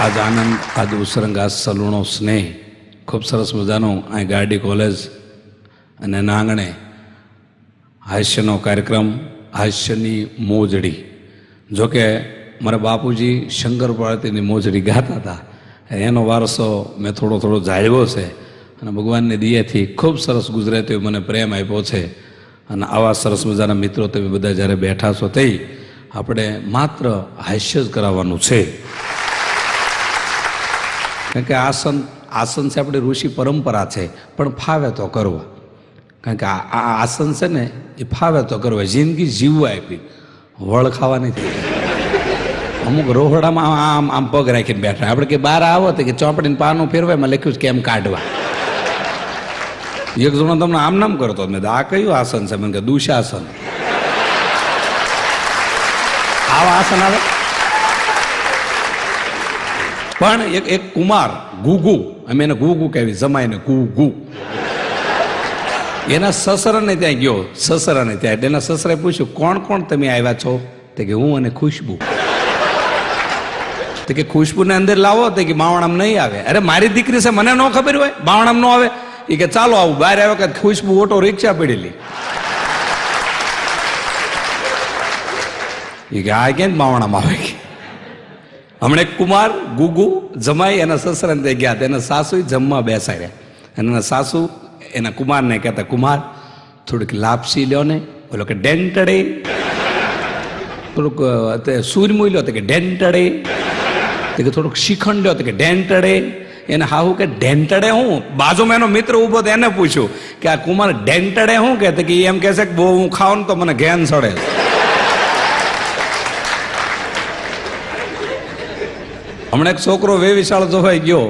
આજ આનંદ, આજ ઉસરંગ, આજ સલૂણો સ્નેહ, ખૂબ સરસ મજાનું અહીં ગારડી કોલેજ અને એના આંગણે હાસ્યનો કાર્યક્રમ, હાસ્યની મોજડી. જોકે મારા બાપુજી શંકર પાર્વતીની મોજડી ગાતા હતા, એનો વારસો મેં થોડો થોડો જાળવ્યો છે અને ભગવાનની દયાથી ખૂબ સરસ ગુજરાતીઓ મને પ્રેમ આપ્યો છે. અને આવા સરસ મજાના મિત્રો તમે બધા જ્યારે બેઠા છો તે આપણે માત્ર હાસ્ય જ કરાવવાનું છે. કારણ કે આસન છે આપણી ઋષિ પરંપરા છે, પણ ફાવે તો કરવા. કારણ કે આ આસન છે ને એ ફાવે તો કરવા, જિંદગી જીવવા આપી, વળ ખાવા નથી. અમુક રોહડામાં આમ આમ પગ રાખીને બેઠા, આપણે કે બહાર આવો તો કે ચોપડીને પાનું ફેરવાય, એમાં લખ્યું છે કે એમ કાઢવા. એક જણો તમને આમ નામ કરતો, મેં આ કયું આસન છે? મને કે દુશાસન. આવા આસન આવે. પણ એક કુમાર ગુગુ, અમે એને ગુગુ કહેવી, જમાઈને ગુગુ, એના સસરાને ત્યાં ગયો. સસરાને ત્યાં એટલે એના સસરાએ પૂછ્યું, કોણ કોણ તમે આવ્યા છો? તે કે હું અને ખુશ્બુ. તો કે ખુશ્બુને અંદર લાવો. તો કે બાવણામ નહીં આવે. અરે મારી દીકરી છે, મને ન ખબર હોય બાવણામ ન આવે. એ કે ચાલો આવું. બહાર આવ્યો કે ખુશ્બુ ઓટો રિક્ષા પડેલી. એ કે આ કેમ બાવણામ આવે? હમણાં એક કુમાર ગુગુ જમાઈ એના સસરાને ત્યાં ગયા. એના સાસુ જમવા બેસાડ્યા અને એના સાસુ એના કુમારને કહેતા, કુમાર થોડીક લાપસી લ્યો ને. બોલો કે ડેન્ટડે. થોડુંક સૂરમુઈ લ્યો તો કે ડેન્ટડે. તો કે થોડુંક શિખંડ લ્યો તો કે ડેન્ટડે. એને હાહુ કે ડેન્ટડે હું? બાજુમાં એનો મિત્ર ઉભો તો એને પૂછ્યું કે આ કુમાર ડેન્ટડે હું કે? એમ કહે છે કે બહુ હું ખાઉં ને તો મને ઘેન સડે. હમણાં એક છોકરો વેવિશાળ જોવાઈ ગયો.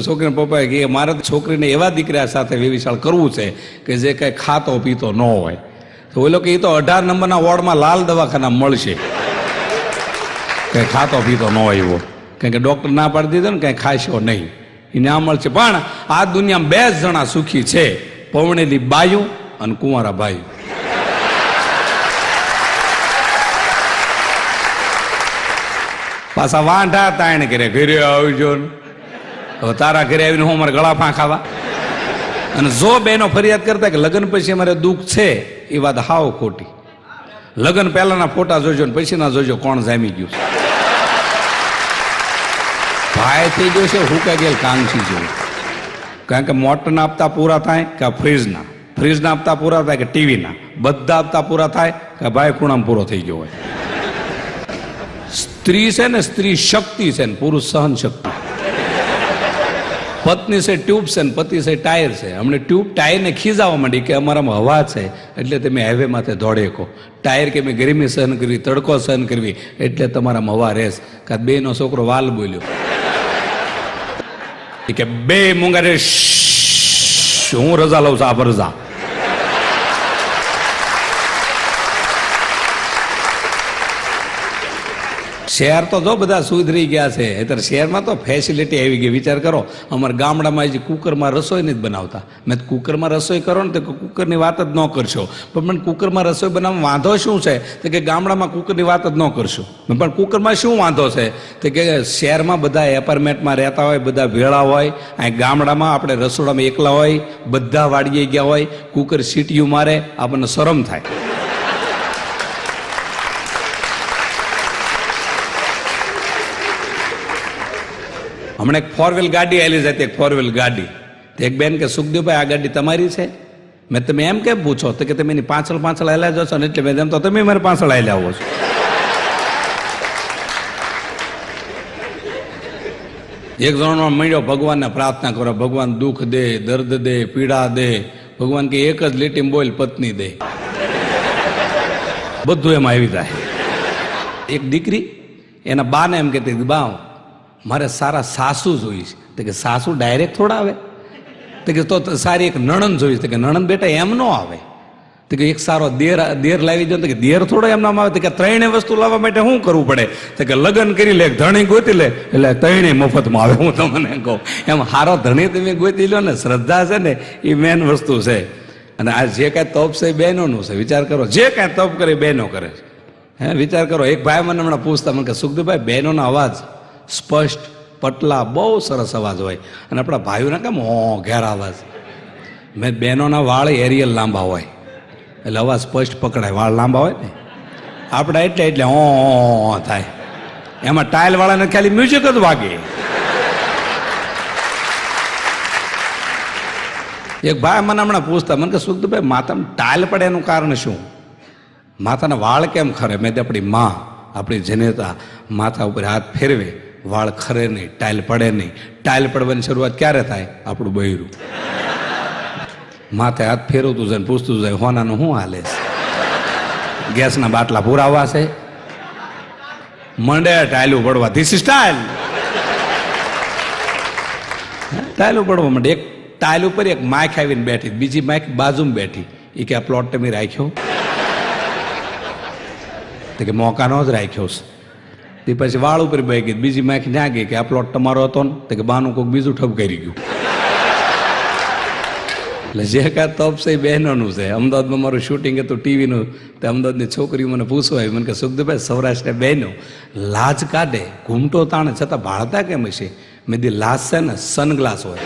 છોકરીના પપ્પાએ કે મારે છોકરીને એવા દીકરા સાથે વેવિશાળ કરવું છે કે જે કઈ ખાતો પીતો ન હોય. તો ઓલો કે એ તો 18 નંબરના વોર્ડમાં લાલ દવાખાના મળશે, કઈ ખાતો પીતો ન હોય એવો. કારણ કે ડોક્ટર ના પાડી દીધો ને કઈ ખાશો નહીં, એ ના મળશે. પણ આ દુનિયામાં 2 જણા સુખી છે, પૌણેલી બાયું અને કુંવારા ભાઈ. પાછા વાંઢા તાણ કરે, ઘરે આવજો ને. હવે તારા ઘરે આવીને હું અમારે ગળા ફાં ખાવા? અને જો બેનો ફરિયાદ કરતા કે લગ્ન પછી અમારે દુઃખ છે, એ વાત હાવ ખોટી. લગ્ન પહેલાના ફોટા જોજો ને પછી ના જોજો કોણ જામી ગયું છે. ભાઈ થઈ ગયો છે હુકા ગયેલ કાંગસી જેવું. કારણ કે મોટરના હપ્તા પૂરા થાય કે ફ્રીજના હપ્તા પૂરા થાય કે ટીવીના, બધા હપ્તા પૂરા થાય કે ભાઈ ખૂણામાં પૂરો થઈ ગયો હોય. સ્ત્રી છે ને, સ્ત્રી શક્તિ છે ને પુરુષ સહન શક્તિ. પત્ની છે ટ્યુબ છે ને પતિ છે ટાયર છે. અમને ટ્યુબ ટાયરને ખીજાવા માંડી કે અમારામાં હવા છે એટલે તમે હાઈવે માથે દોડે કો. ટાયર કે મેં ગરમી સહન કરવી, તડકો સહન કરવી એટલે તમારામાં હવા રહેશ. કે બેનો છોકરો વાલ બોલ્યો કે 2 મૂંગા રે, હું રજા લઉં છું, આ રજા. શહેર તો જો બધા સુધરી ગયા છે. અત્યારે શહેરમાં તો ફેસિલિટી આવી ગઈ. વિચાર કરો, અમારા ગામડામાં હજી કુકરમાં રસોઈ નથી બનાવતા. મેં કુકરમાં રસોઈ કરો ને તો કુકરની વાત જ ન કરશો. પણ કુકરમાં રસોઈ બનાવવા વાંધો શું છે? તો કે ગામડામાં કુકરની વાત જ ન કરશો. પણ કુકરમાં શું વાંધો છે? તો કે શહેરમાં બધા એપાર્ટમેન્ટમાં રહેતા હોય, બધા ભેળા હોય. અહીં ગામડામાં આપણે રસોડામાં એકલા હોય, બધા વાડીએ ગયા હોય, કુકર સીટીયું મારે, આપણને શરમ થાય. હમણાં એક 4 વ્હીલ ગાડી આવેલી જતી, એક 4 વ્હીલ ગાડી. એક બેન કે સુખદેવભાઈ આ ગાડી તમારી છે? મેં તમે એમ કેમ પૂછો? તો કે તમે એની પાછળ હાલ્યા જશો ને એટલે મેં એમ તો તમે મારી પાછળ હાલ્યા આવો છો. એક જણનો મળ્યો ભગવાનને પ્રાર્થના કરો, ભગવાન દુઃખ દે, દર્દ દે, પીડા દે. ભગવાન કે એક જ લીટીમાં બોલ, પત્ની દે. બધું એમાં આવી જાય. એક દીકરી એના બાને એમ કહેતી, બા મારે સારા સાસુ જોઈશ. તો કે સાસુ ડાયરેક્ટ થોડા આવે? તો કે તો સારી એક નણંદ જોઈશ. તો કે નણંદ બેટા એમ ન આવે. તો કે એક સારો દેર લાવી દો. તો કે દેર થોડો એમ નામ આવે? તો કે 3 વસ્તુ લાવવા માટે શું કરવું પડે? તો કે લગ્ન કરી લે, ધણી ગોતી લે, એટલે 3 મફતમાં આવે. હું તમને કહું એમ હારો ધણી તમે ગોતી લો ને, શ્રદ્ધા છે ને એ મેન વસ્તુ છે. અને આ જે કાંઈ તપ છે એ બહેનોનું છે. વિચાર કરો, જે કાંઈ તપ કરે બહેનો કરે છે. વિચાર કરો. એક ભાઈ મને હમણાં પૂછતા, મને કે સુખદેવભાઈ બહેનોનો અવાજ સ્પષ્ટ પટલા, બહુ સરસ અવાજ હોય. અને આપણા ભાઈઓના કેમ ઘેર અવાજ. મેં બહેનોના વાળ એરિયલ લાંબા હોય એટલે અવાજ સ્પષ્ટ પકડાય. વાળ લાંબા હોય ને આપણે એટલે થાય. એમાં ટાઇલ વાળાને ખાલી મ્યુઝિક જ વાગે. એક ભાઈ મને હમણાં પૂછતા, મને કે સુખદભાઈ માથામાં ટાઇલ પડે એનું કારણ શું? માથાના વાળ કેમ ખરે? મેં આપણી માં, આપણી જનેતા માથા ઉપર હાથ ફેરવે, વાળ ખરે નહીં, ટાઇલ પડે નહીં. ટાઇલ પડવાની શરૂઆત ક્યારે થાય? આપણું બૈરું માથે હાથ ફેરવતું જાય, પૂછતું જાય હોનાનું શું હાલે છે? ગેસના બાટલા પુરાવા છે? મંડે ટાઇલું પડવા. This is tile. ટાઇલું પડવા માંડે. એક ટાઇલ ઉપર એક માઇક આવીને બેઠી, બીજી માઇક બાજુમાં બેઠી. એ કે આ પ્લોટ તમે રાખ્યો? તો કે મોકાનો જ રાખ્યો છે. તે પછી વાળ ઉપર બે ગઈ, બીજી માઇક ત્યાં ગઈ કે આ પ્લોટ તમારો હતો ને? તો કે બાનું કોઈક બીજું ઠપ કરી ગયું. એટલે જે કાંઈ તપ છે એ બહેનોનું છે. અમદાવાદમાં મારું શૂટિંગ હતું ટીવીનું, તો અમદાવાદની છોકરીઓ મને પૂછવા આવી, મને કે સુખદેવભાઈ સૌરાષ્ટ્રના બહેનો લાજ કાઢે, ઘૂમટો તાણે, છતાં ભાળતા કેમ હશે? મેં દી લાજ છે ને સનગ્લાસ હોય,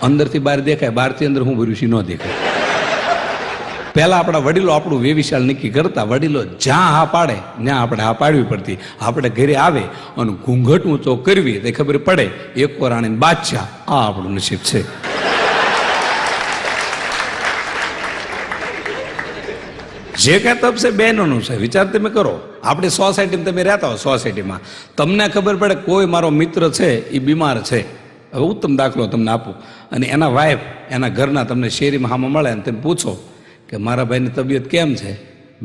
અંદરથી બહાર દેખાય, બહારથી અંદર હું ભર્યું ન દેખાય. પહેલા આપણા વડીલો આપણું વેવિશાળ નક્કી કરતા. વડીલો જ્યાં હા પાડે ત્યાં આપણે હા પાડવી પડતી. આપણે ઘરે આવે અને ઘૂંઘટ ઊંચો કરવી તે ખબર પડે એક રાણી બાદશાહ, આ આપણું નસીબ છે. જે કાંઈ તપ છે બહેનોનું છે. વિચાર તમે કરો, આપણી સોસાયટીમાં તમે રહેતા હો, સોસાયટીમાં તમને ખબર પડે કોઈ મારો મિત્ર છે એ બીમાર છે. હવે ઉત્તમ દાખલો તમને આપું, અને એના વાઈફ એના ઘરના તમને શેરીમાં હામાં મળે અને તમે પૂછો કે મારા ભાઈની તબિયત કેમ છે?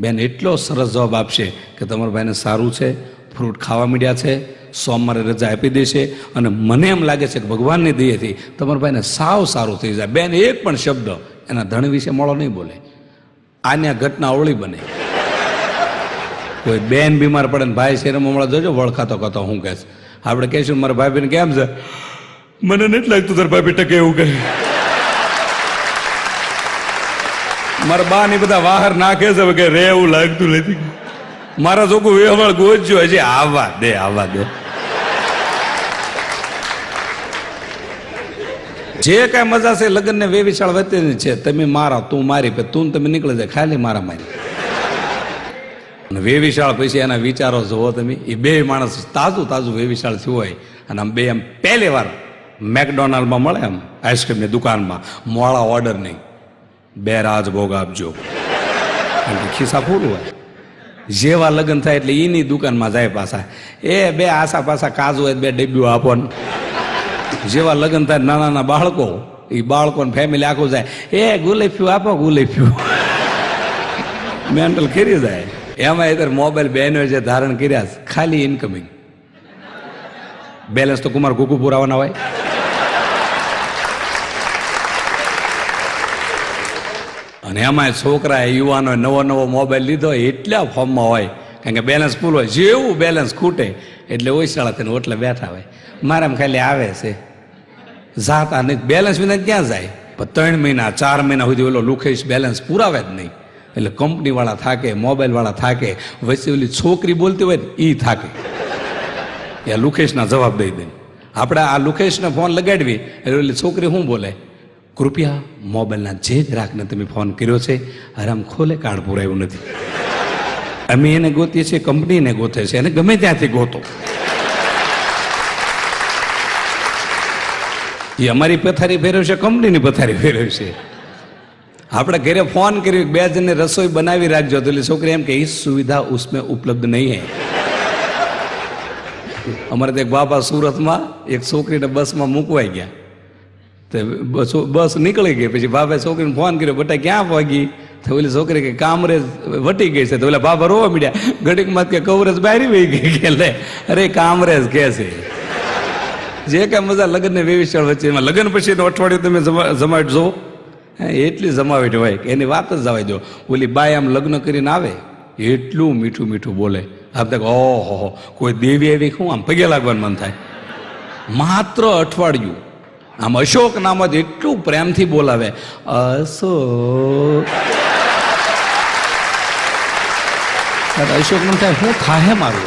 બેન એટલો સરસ જવાબ આપશે કે તમારા ભાઈને સારું છે, ફ્રૂટ ખાવા માંડ્યા છે, સોમવારે રજા આપી દેશે, અને મને એમ લાગે છે કે ભગવાનની દયાથી તમારા ભાઈને સાવ સારું થઈ જાય. બેન એક પણ શબ્દ એના ધણ વિશે મોળો નહીં બોલે. આને આ ઘટના અવળી બને. કોઈ બેન બીમાર પડે ને ભાઈ શેરમાં મળે, જોજો વળખાતો કહેતો હું કહેશ. આપણે કહીશું મારા ભાઈ બેન કેમ છે? મને નથી લાગતું તાર ભાઈ ટકે એવું કહે. મારા બા ની બધા વાહર નાખે છે કે રે એવું લાગતું નથી. મારા છોકરું વેવાળ ગોજ્યો હજી આવવા દે, આવવા દે. જે કઈ મજા છે લગ્ન ને વેવિશાળ વચ્ચેની છે. તમે મારા, તું મારી, તું તમે નીકળી જાય, ખાલી મારા મારી. વેવિશાળ પછી એના વિચારો જોવો તમે. એ બે માણસ તાજું તાજું વેવિશાળ થયું હોય અને આમ બે એમ પહેલી વાર મેકડોનાલ્ડમાં મળે, એમ આઈસ્ક્રીમની દુકાનમાં, મોડા ઓર્ડર નહીં, બે રાજભોગ આપજો, કારણ કે ખિસ્સા ફૂલ હોય. જેવા લગ્ન થાય એટલે એની દુકાનમાં જાય પાછા, એ બે આસા પાછા કાજુ હોય બે ડબ્બીઓ આપો. જેવા લગ્ન થાય નાના નાના બાળકો, એ બાળકોને ફેમિલી આખું જાય, એ ગુલેફ્યું આપો, ગુલેફ્યું. મેન્ટલ કરી જાય. એમાં અત્યારે મોબાઈલ બહેનો જે ધારણ કર્યા ખાલી ઇન્કમિંગ, બેલેન્સ તો કુમાર કુકુ પુરાવાના હોય. અને એમાં છોકરા યુવાનો નવો નવો મોબાઈલ લીધો એટલા ફોર્મમાં હોય, કારણ કે બેલેન્સ ફૂલ હોય. જેવું બેલેન્સ ખૂટે એટલે ઓછાળા થઈને ઓટલે બેઠા હોય. મારામાં ખાલી આવે છે, જાતા નહીં. બેલેન્સ વિના ક્યાં જાય? 3 મહિના 4 મહિના સુધી ઓલો લુખેશ બેલેન્સ પુરાવે જ નહીં. એટલે કંપની વાળા થાકે, મોબાઈલ વાળા થાકે, વચ્ચે ઓલી છોકરી બોલતી હોય ને એ થાકે. એ લુખેશના જવાબ દઈ દે. આપણે આ લુખેશને ફોન લગાડવી એટલે ઓલી છોકરી શું બોલે? કૃપયા મોબાઈલના જે ગ્રાહકને તમે ફોન કર્યો છે આરામ ખોલે, કાર્ડ પુરાયું નથી. અમે એને ગોતીએ છીએ, કંપનીને ગોતે છે, એને ગમે ત્યાંથી ગોતો. એ અમારી પથારી ફેરવશે, કંપનીની પથારી ફેરવશે. આપણે ઘરે ફોન કર્યો 2 જણને રસોઈ બનાવી રાખજો, તો એટલે છોકરી એમ કે એ સુવિધા ઉસમે ઉપલબ્ધ નહીં હૈ. અમારે તો એક બાપા સુરતમાં એક છોકરીને બસમાં મૂકવાઈ ગયા, તો બસ નીકળી ગઈ. પછી બાપાએ છોકરીને ફોન કર્યો, બટા ક્યાં પહોંચી? તો ઓલી છોકરી કે કામરેજ વટી ગઈ છે. તો ઓલા બાપા રોવા મીડ્યા, ઘડીકમાં કે કવરેજ બહારી વહી ગઈ. કે લે અરે કામરેજ કે છે. જે કાંઈ મજા લગ્ન ને વેવિશાળ વચ્ચે, એમાં લગ્ન પછી અઠવાડિયું તમે જમાવટ જોવો, એટલી જમાવટ હોય કે એની વાત જ જવાય દો. ઓલી બાઈ આમ લગ્ન કરીને આવે એટલું મીઠું મીઠું બોલે, આમ તક ઓહો કોઈ દેવી આવી શું આમ પગે લાગવાનું મન થાય. માત્ર અઠવાડિયું આમ અશોક નામ જ એટલું પ્રેમથી બોલાવે, અશોક. અશોક નામ થાય શું થાય મારું?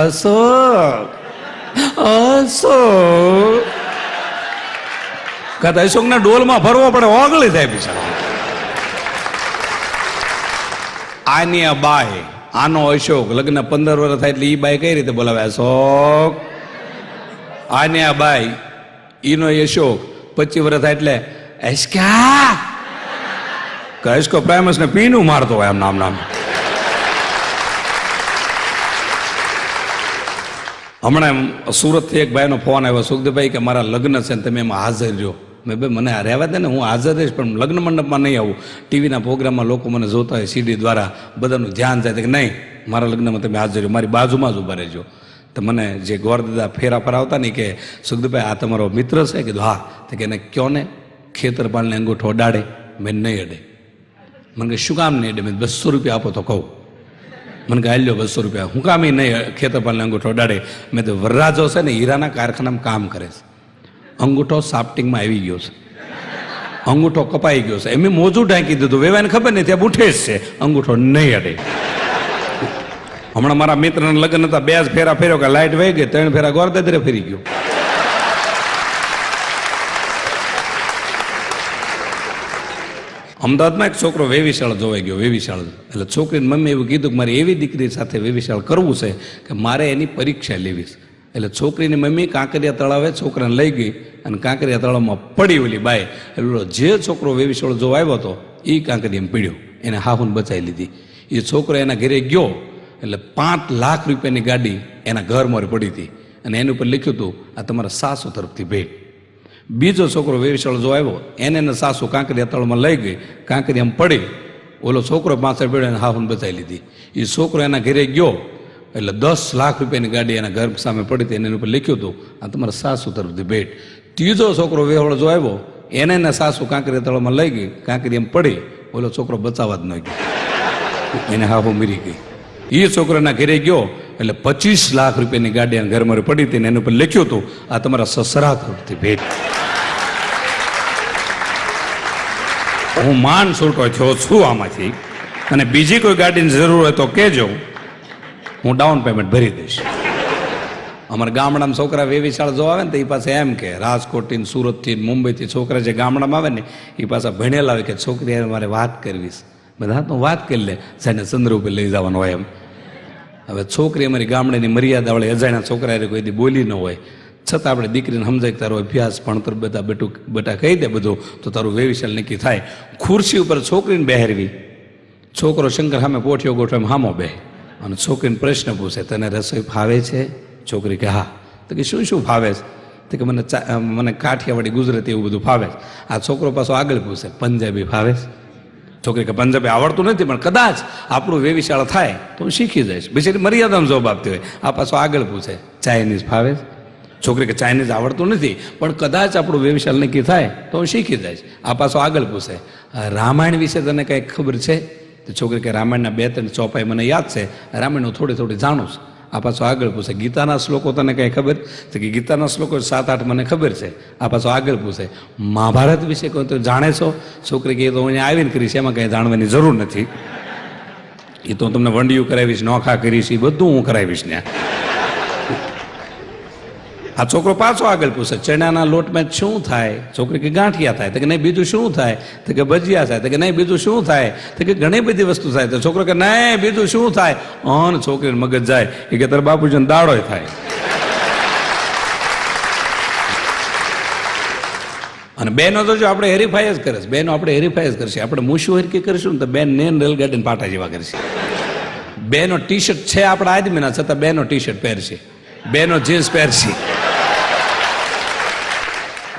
અશોક. અશોક કદાચ અશોકના ડોલમાં ભરવો પડે, ઓગળી જાય બિચારો. આની આ બાય, આનો અશોક લગ્ન 15 વર્ષ થાય એટલે ઈ બાય કઈ રીતે બોલાવે? અશોક. આની આ બાય, ઈનો અશોક 25 વર્ષ થાય એટલે એસ્કા કહેશકો પ્રાઇમસ ને પીનું મારતો હોય આમ નામ નામ. હમણાં સુરતથી એક ભાઈનો ફોન આવ્યો, સુખદેવભાઈ કે મારા લગ્ન છે ને તમે એમાં હાજર રહ્યો. મેં ભાઈ મને રહેવા દે ને, હું હાજર રહીશ પણ લગ્ન મંડપમાં નહીં આવું. ટીવીના પ્રોગ્રામમાં લોકો મને જોતા હોય સીડી દ્વારા, બધાનું ધ્યાન જાય કે નહીં મારા લગ્નમાં તમે હાજર રહ્યો, મારી બાજુમાં જ ઊભા રહેજો. તો મને જે ગોરદાદા ફેરા ફરાવતા નહીં કે સુખદેવભાઈ આ તમારો મિત્ર છે? કીધું હા. તો કે એને કયો ને ખેતરપાલને અંગૂઠો અડાડે. મેં નહીં અડે. મને કે શું કામ નહીં અડે? મેં 200 રૂપિયા આપો તો કહું. મને કે હાલ્યો 200 રૂપિયા. હું કામ એ નહીં ખેતરપાલને અંગૂઠો અડાડે? મેં તો વરરાજો છે ને હીરાના કારખાનામાં કામ કરે છે, અંગૂઠો સાફ્ટિંગમાં આવી ગયો છે, અંગૂઠો કપાઈ ગયો છે, એમ મોજું ઢાંકી દીધું. વેવાને ખબર નહીં ત્યાં બુઠે જ છે, અંગૂઠો નહીં અડે. હમણાં મારા મિત્રના લગ્ન હતા, 2 જ ફેરા ફેર્યો કે લાઈટ વહી ગઈ, 3 ફેરા ગોરદાદરે ફેરી ગયો. અમદાવાદમાં એક છોકરો વેવિશાળ જોવાઈ ગયો, વેવિશાળ. એટલે છોકરીની મમ્મી એવું કીધું કે મારે એવી દીકરી સાથે વેવિશાળ કરવું છે કે મારે એની પરીક્ષા લેવી છે. એટલે છોકરીની મમ્મી કાંકરિયા તળાવે છોકરાને લઈ ગઈ અને કાંકરિયા તળાવમાં પડી ઓલી બાય. એટલે જે છોકરો વેવિશાળ જોવા આવ્યો હતો એ કાંકરિયામાં પીડ્યો, એને હાહુને બચાવી લીધી. એ છોકરો એના ઘરે ગયો એટલે 5 લાખ રૂપિયાની ગાડી એના ઘરમાં પડી હતી અને એની ઉપર લખ્યું હતું આ તમારા સાસુ તરફથી ભેટ. બીજો છોકરો વેવિશાળ જો આવ્યો, એને સાસુ કાંકરિયા તળમાં લઈ ગઈ, કાંકરિયામાં પડી, ઓલો છોકરો પાછળ પડ્યો અને હાહુને બચાવી લીધી. એ છોકરો એના ઘરે ગયો એટલે 10 લાખ રૂપિયાની ગાડી એના ઘર સામે પડી હતી, એની ઉપર લખ્યું હતું આ તમારા સાસુ તરફથી ભેટ. ત્રીજો છોકરો વેવળ જો આવ્યો, એને સાસુ કાંકરિયા તળમાં લઈ ગઈ, કાંકરિયામાં પડી, ઓલો છોકરો બચાવવા જ ન ગયો, એને હાહુ મરી ગઈ. એ છોકરાના ઘરે ગયો એટલે 25 લાખ રૂપિયાની ગાડી એના ઘરમાં પડી હતી, એની ઉપર લખ્યું હતું આ તમારા સસરા તરફથી ભેટ. હું માન છૂટો થયો છું આમાંથી, અને બીજી કોઈ ગાડીની જરૂર હોય તો કહેજો, હું ડાઉન પેમેન્ટ ભરી દઈશ. અમારા ગામડામાં છોકરા વેવિશાળ જો આવે ને તો એ પાસે એમ કે રાજકોટથી સુરતથી મુંબઈથી છોકરા જે ગામડામાં આવે ને એ પાછા ભણેલા આવે કે છોકરી મારે વાત કરવી છે. બધા તો વાત કરી લે, સાને ચંદ્ર ઉપર લઈ જવાનો હોય એમ. હવે છોકરી અમારી ગામડાની મર્યાદાવાળી અજાણ્યા છોકરા કોઈ દી બોલી ન હોય છતાં આપણે દીકરીને સમજાય કે તારો અભ્યાસ ભણતર બધા બેટા કહી દે બધું તો તારું વેવિશાળ નક્કી થાય. ખુરશી ઉપર છોકરીને બેહરવી, છોકરો શંકર સામે પોઠિયો ગોઠવે હામો બે અને છોકરીને પ્રશ્ન પૂછે તને રસોઈ ભાવે છે? છોકરી કે હા. તો કે શું શું ભાવે છે? તો કે મને કાઠિયાવાડી ગુજરાતી એવું બધું ભાવે છે. આ છોકરો પાછો આગળ પૂછે પંજાબી ભાવે છે? છોકરી કે પંજાબી આવડતું નથી પણ કદાચ આપણું વેવિશાળ થાય તો હું શીખી જઈશ. બિચારી મર્યાદામાં જવાબ આપતી હોય. આ પાછો આગળ પૂછે ચાઇનીઝ ભાવે છે? છોકરી કે ચાઇનીઝ આવડતું નથી પણ કદાચ આપણું વેવિશાળ નક્કી થાય તો હું શીખી જઈશ. આ પાછો આગળ પૂછે રામાયણ વિશે તને કંઈક ખબર છે? તો છોકરી કે રામાયણના 2-3 ચોપાઈ મને યાદ છે, રામાયણ હું થોડી થોડી જાણું છું. આ પાછો આગળ પૂછે ગીતાના શ્લોકો તને કંઈ ખબર? તો કે ગીતાના શ્લોકો 7-8 મને ખબર છે. આ પાછો આગળ પૂછે મહાભારત વિશે કોઈ તો જાણે છો? છોકરી કે તો હું અહીંયા આવીને કરીશ, એમાં કંઈ જાણવાની જરૂર નથી, એ તો તમને વંડિયું કરાવીશ, નોખા કરીશ, એ બધું હું કરાવીશ ને. આ છોકરો પાછો આગળ પૂછે ચણાના લોટમાં શું થાય? છોકરી કે ગાંઠિયા થાય. તો કે નહીં બીજું શું થાય? તો કે ભજીયા થાય. તો કે નહીં બીજું શું થાય? તો કે ઘણી બધી વસ્તુ થાય. તો છોકરો કે નહીં બીજું શું થાય? અન છોકરીને મગજ જાય એ કે તારા બાપુજીને દાડોય થાય. અને બેનો તો જો આપણે હેરીફાઈ જ કરે છે, બેનો આપણે હેરીફાઈ જ કરશે. આપણે મૂછું હરકી કરીશું ને તો બેન ને રેલગાડીને પાટા જેવા કરશે. બેનો ટી શર્ટ છે આપણા આદમીના છતાં બેનો ટી શર્ટ પહેરશે, બેનો જીન્સ પહેરશે.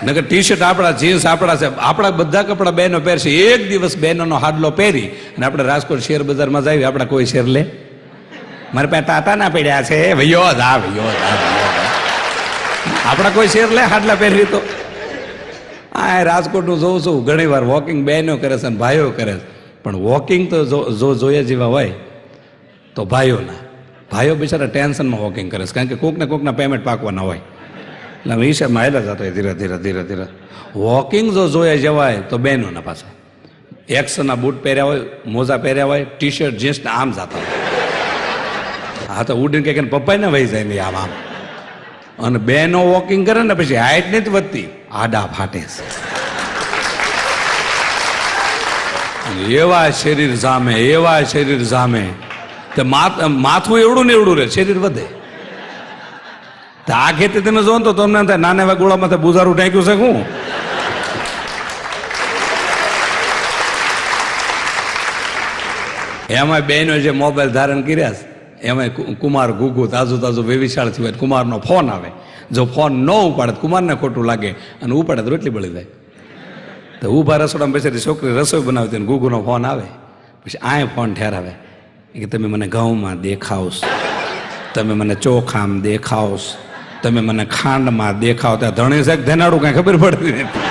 નકર ટી શર્ટ આપણા જીન્સ આપણા છે, આપણા બધા કપડા બહેનો પહેરશે. એક દિવસ બહેનોનો હાડલો પહેરી અને આપણે રાજકોટ શેર બજારમાં જઈએ, આપણા કોઈ શેર લે? મારે પાસે ટાટા ના પડ્યા છે ભૈયો દા ભૈયો દા, આપણા કોઈ શેર લે હાડલા પહેરવી? તો આ રાજકોટનું જોઉં છું ઘણી વાર વોકિંગ બહેનો કરે છે અને ભાઈઓ કરે છે, પણ વોકિંગ તો જો જોયા જેવા હોય તો ભાઈઓના. ભાઈઓ બિચારા ટેન્શનમાં વોકિંગ કરે છે, કારણ કે કોકના પેમેન્ટ પાકવાના હોય એટલે હિસાબમાં હેલા જતો હોય ધીરે ધીરે ધીરે ધીરે. વોકિંગ જો જોયા જવાય તો બહેનોના પાછા એક્સના બૂટ પહેર્યા હોય, મોજા પહેર્યા હોય, ટી શર્ટ જીન્સના આમ જતા હોય. હા તો ઉડીને કંઈક પપ્પાને વહી જાય નહીં આમ આમ. અને બહેનો વોકિંગ કરે ને પછી હાઈટ નથી વધતી, આડા ફાટે છે. એવા શરીર સામે, એવા શરીર સામે તે માથું એવડું ને એવડું રહે, શરીર વધે. આ ખેતી તમે જો ને તો તમને થાય નાના એવા ગોળામાં બુઝારું ટાંક્યું છે. શું એમાં બહેનો જે મોબાઈલ ધારણ કર્યા છે એમાં કુમાર ગુગુ તાજુ તાજુ વેવિશાળથી હોય, કુમારનો ફોન આવે. જો ફોન ન ઉપાડે કુમારને ખોટું લાગે અને ઉપાડે તો રોટલી બળી જાય. તો ઊભા રસોડામાં બેસેલી છોકરી રસોઈ બનાવતી ને ગુગુનો ફોન આવે, પછી આ ફોન ઠેરાવે કે તમે મને ઘઉંમાં દેખાવશ, તમે મને ચોખામાં દેખાવશ, તમે મને ખાંડમાં દેખાવ. ત્યાં ધણી સાહેબ ધેનાડું કાંઈ ખબર પડતી નથી.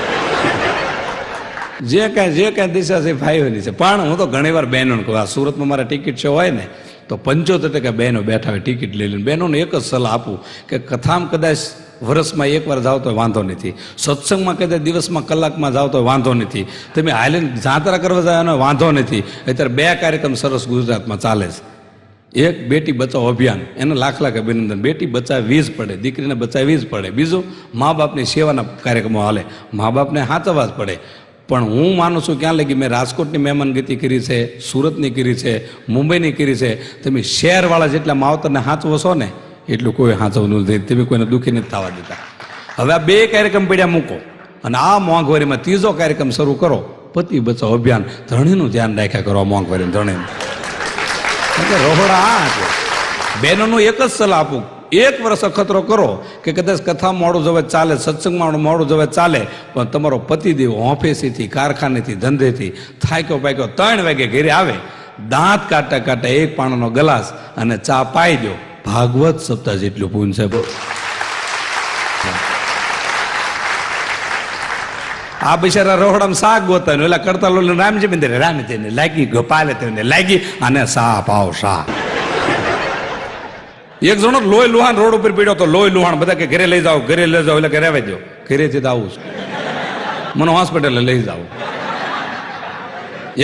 જે કાંઈ દિશા છે ભાઈઓની છે. પણ હું તો ઘણી વાર બહેનોને કહું, આ સુરતમાં મારા ટિકિટ શો હોય ને તો 75% બહેનો બેઠા હોય ટિકિટ લઈ લઈને. બહેનોને એક જ સલાહ આપું કે કથામાં કદાચ વર્ષમાં એકવાર જાઓ તો વાંધો નથી, સત્સંગમાં કદાચ દિવસમાં કલાકમાં જાઓ તો વાંધો નથી, તમે હાલીને જાત્રા કરવા જાય એનો વાંધો નથી. અત્યારે 2 કાર્યક્રમ સરસ ગુજરાતમાં ચાલે છે. એક બેટી બચાવો અભિયાન, એને લાખ લાખ અભિનંદન. બેટી બચાવવી જ પડે, દીકરીને બચાવવી જ પડે. બીજું મા બાપની સેવાના કાર્યક્રમો હાલે, મા બાપને સાચવવા જ પડે. પણ હું માનું છું ક્યાં લગી મેં રાજકોટની મહેમાનગતિ કરી છે, સુરતની કરી છે, મુંબઈની કરી છે. તમે શહેરવાળા જેટલા માવતરને સાચવો છો ને એટલું કોઈ સાચવવું નથી. તમે કોઈને દુઃખી નથી થવા દેતા. હવે આ 2 કાર્યક્રમ પડ્યા મૂકો અને આ મોંઘવારીમાં 3જો કાર્યક્રમ શરૂ કરો, પતિ બચાવ અભિયાન. ધણીનું ધ્યાન રાખ્યા કરો, મોંઘવારીનું ધણીનું. રોહડા આ છે. બહેનોનું એક જ સલાહ આપું, 1 વર્ષ અખતરો કરો કે કદાચ કથા મોડું જવે ચાલે, સત્સંગમાં મોડું જવે ચાલે, પણ તમારો પતિદેવ ઓફિસેથી, કારખાનેથી, ધંધેથી થાક્યો પાક્યો 3 વાગે ઘરે આવે, દાંત કાઢતા કાઢતા 1 પાણીનો ગ્લાસ અને ચા પાઈ દો, ભાગવત સપ્તાહ જેટલું પૂન છે. આ બિચારા રોહડામાં શાક ગોતા ને ઓલા કરતા લો રામજી મંદિર રામજીને લાગી, ગોપાલે તેને લાગી અને સા પાવ સા. એક જણો લોહી લુહાણ રોડ ઉપર પીડ્યો તો લોહી લુહાણ, બધા કે ઘરે લઈ જાઓ, ઘરે લઈ જાઓ. એટલે ઘરે આવી દો, ઘરેથી તો આવું છું, મને હોસ્પિટલે લઈ જાઓ.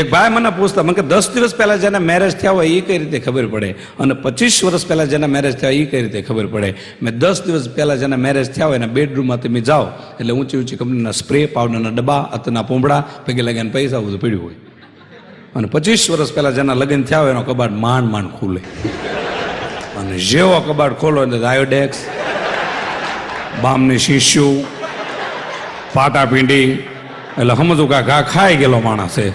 એક ભાઈ મને પૂછતા, મને કે 10 દિવસ પહેલા જેના મેરેજ થયા હોય એ કઈ રીતે ખબર પડે, અને 25 વર્ષ પહેલા જેના મેરેજ થયા એ કઈ રીતે ખબર પડે. મેં 10 દિવસ પહેલા જેના મેરેજ થયા હોય એના બેડરૂમમાં તમે જાઓ એટલે ઊંચી ઊંચી કંપનીના સ્પ્રે, પાવડરના ડબ્બા, અત્તરના પૂંભળા, પગે લાગ્યા પૈસા બધું પડ્યું હોય. અને 25 વર્ષ પહેલા જેના લગ્ન થયા હોય એનો કબાટ માંડ માંડ ખુલે. અને જેવો કબાટ ખોલો એટલે આયોડેક્સ, બામની શીશું, પાટાપીંડી, એટલે સમજવું કે ઘા ખાઈ ગયેલો માણસ છે.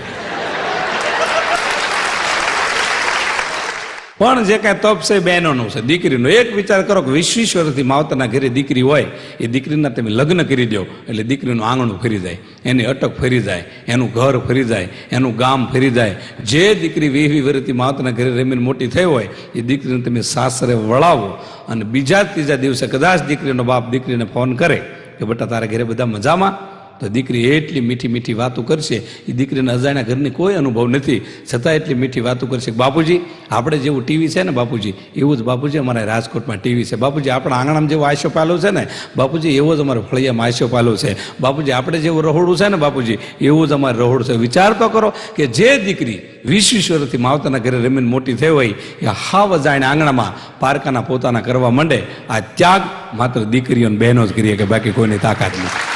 પણ જે કાંઈ તપ છે બહેનોનું છે, દીકરીનું. એક વિચાર કરો કે 20 વર્ષથી માવતરના ઘરે દીકરી હોય, એ દીકરીના તમે લગ્ન કરી દો એટલે દીકરીનું આંગણું ફરી જાય, એની અટક ફરી જાય, એનું ઘર ફરી જાય, એનું ગામ ફરી જાય. જે દીકરી 20 વર્ષથી માવતરના ઘરે રમીને મોટી થઈ હોય એ દીકરીને તમે સાસરે વળાવો અને બીજા 3જા દિવસે કદાચ દીકરીનો બાપ દીકરીને ફોન કરે કે બેટા તારા ઘરે બધા મજામાં, તો દીકરી એટલી મીઠી મીઠી વાતો કરશે. એ દીકરીને અજાણ્યા ઘરની કોઈ અનુભવ નથી, છતાં એટલી મીઠી વાતો કરશે કે બાપુજી આપણે જેવું ટીવી છે ને બાપુજી, એવું જ બાપુજી અમારે રાજકોટમાં ટીવી છે. બાપુજી આપણા આંગણામાં જેવો આશો પાલો છે ને બાપુજી, એવો જ અમારે ફળિયામાં આશો પાલો છે. બાપુજી આપણે જેવું રહોડું છે ને બાપુજી, એવું જ અમારે રહોડું છે. વિચાર તો કરો કે જે દીકરી 20 વર્ષથી માવતરના ઘરે રમીને મોટી થઈ હોય એ હાવ અજાણ્યા આંગણામાં પારકાના પોતાના કરવા માંડે. આ ત્યાગ માત્ર દીકરીઓ અને બહેનો જ કરીએ કે બાકી કોઈની તાકાત નથી.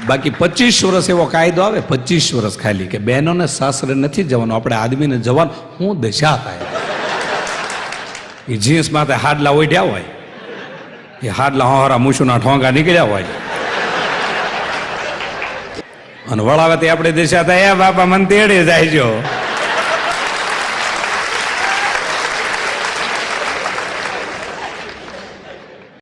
બાકી 25 વર્ષ એવો કાયદો આવે, 25 વર્ષ ખાલી, કે બહેનોને સાસરે નથી જવાનું, આપણે આદમીને જવાનું. હું દશા થાય એ જીન્સ માથે હાડલા ઓઢ્યા હોય, એ હાડલા હોરા મૂછુના ઠોંગા નીકળ્યા હોય અને વળાવે તે આપણે દશા થાય, એ બાપા મને તેડે જાય જો.